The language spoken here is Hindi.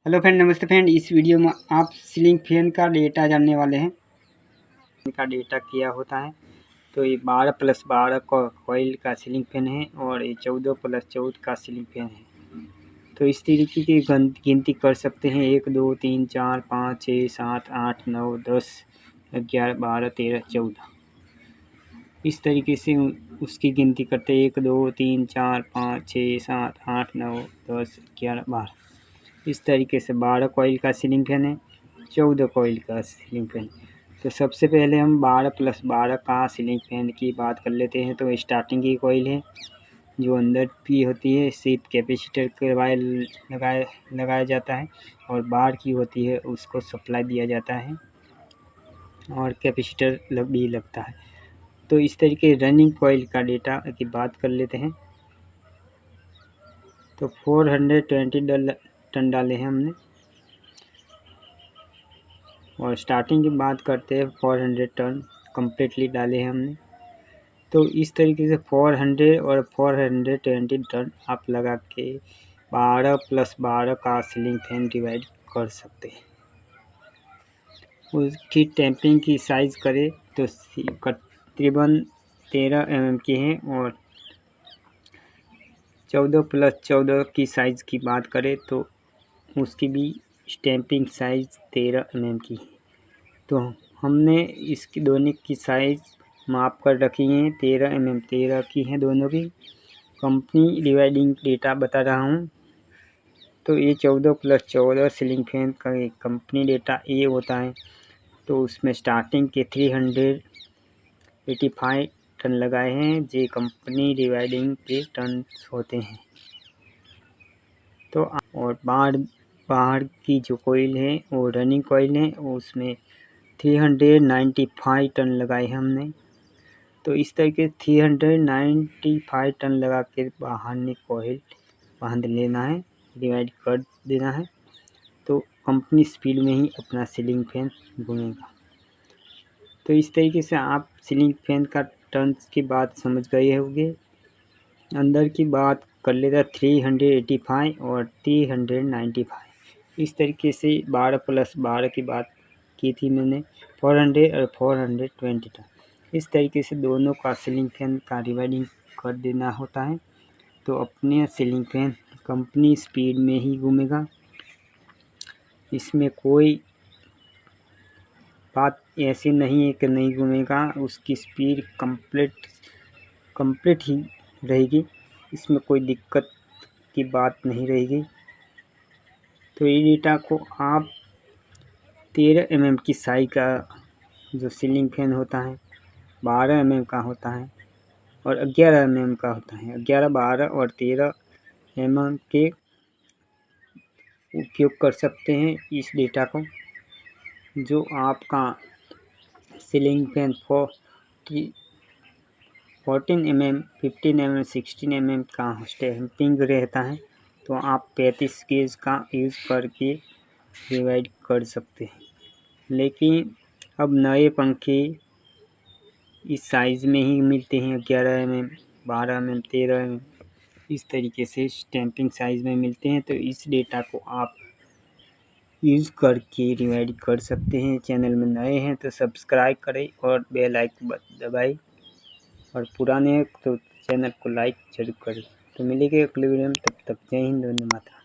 हेलो फ्रेंड, नमस्ते फ्रेंड। इस वीडियो में आप सीलिंग फैन का डेटा जानने वाले हैं। इनका डेटा क्या होता है, तो ये 12+12 कॉइल का सीलिंग फैन है और ये 14+14 का सीलिंग फैन है। तो इस तरीके की गिनती कर सकते हैं 1 2 3 4 5 6 7 8 9 10 11 12 13 14। इस तरीके से उसकी गिनती करते हैं 1 2 3 4 5 6 7 8 9 10 11 12। इस तरीके से 12 कॉइल का सीलिंग फैन है, 14 कॉइल का सीलिंग फैन। तो सबसे पहले हम 12+12 का सीलिंग फैन की बात कर लेते हैं। तो स्टार्टिंग की कॉइल है जो अंदर की होती है, सिर्फ कैपेसिटर के वायर लगाया जाता है और बाहर की होती है उसको सप्लाई दिया जाता है और कैपेसिटर भी लगता है। तो इस तरीके रनिंग कॉइल का डेटा की बात कर लेते हैं। तो 420 टन डाले हैं हमने और स्टार्टिंग की बात करते हैं 400 टन कम्प्लीटली डाले हैं हमने। तो इस तरीके से 400 और 420 टन आप लगा के 12+12 का सीलिंग फैन डिवाइड कर सकते हैं। उसकी टैंपिंग की साइज़ करें तो तकरीबन 13 mm की है और 14+14 की साइज़ की बात करें तो उसकी भी स्टैंपिंग साइज़ 13 mm की है। तो हमने इसकी दोनों की साइज़ माप कर रखी है, 13 mm 13 की है दोनों की। कंपनी डिवाइडिंग डेटा बता रहा हूँ। तो ये 14+14 सीलिंग फैन का कंपनी डेटा ये होता है। तो उसमें स्टार्टिंग के 385 टन लगाए हैं, जो कंपनी डिवाइडिंग के टन होते हैं। तो और बाहर की जो कोयल है वो रनिंग कोयल है, उसमें 395 टन लगाए हमने। तो इस तरीके 395 टन लगा के बाहर ने कोयल बांध लेना है, डिवाइड कर देना है। तो कंपनी स्पीड में ही अपना सीलिंग फैन घूमेगा। तो इस तरीके से आप सीलिंग फैन का टर्न्स की बात समझ गए होंगे। अंदर की बात कर लेता 385 और 395। इस तरीके से 12+12 की बात की थी मैंने, 400 और 420 टन। इस तरीके से दोनों का सीलिंग फैन का डिवाइडिंग कर देना होता है। तो अपने सीलिंग फैन कंपनी स्पीड में ही घूमेगा। इसमें कोई बात ऐसी नहीं है कि नहीं घूमेगा, उसकी स्पीड कंप्लीट ही रहेगी। इसमें कोई दिक्कत की बात नहीं रहेगी। तो ये डेटा को आप 13 mm की साइज का जो सीलिंग फैन होता है 12 mm का होता है और 11 mm का होता है। 11, 12 और 13 mm के उपयोग कर सकते हैं इस डेटा को। जो आपका ceiling fan 14 mm, 15 mm, 16 mm का स्टैंपिंग रहता है तो आप 35 गेज का यूज़ करके डिवाइड कर सकते हैं। लेकिन अब नए पंखे इस साइज़ में ही मिलते हैं, 11 mm, 12 mm, 13 mm इस तरीके से स्टैंपिंग साइज़ में मिलते हैं। तो इस डेटा को आप यूज़ करके डिवाइड कर सकते हैं। चैनल में नए हैं तो सब्सक्राइब करें और बेल आइकन दबाएं और पुराने तो चैनल को लाइक जरूर करें। तो मिलेंगे अगले वीडियो में, तब तक जय हिंद, वंदे मातरम।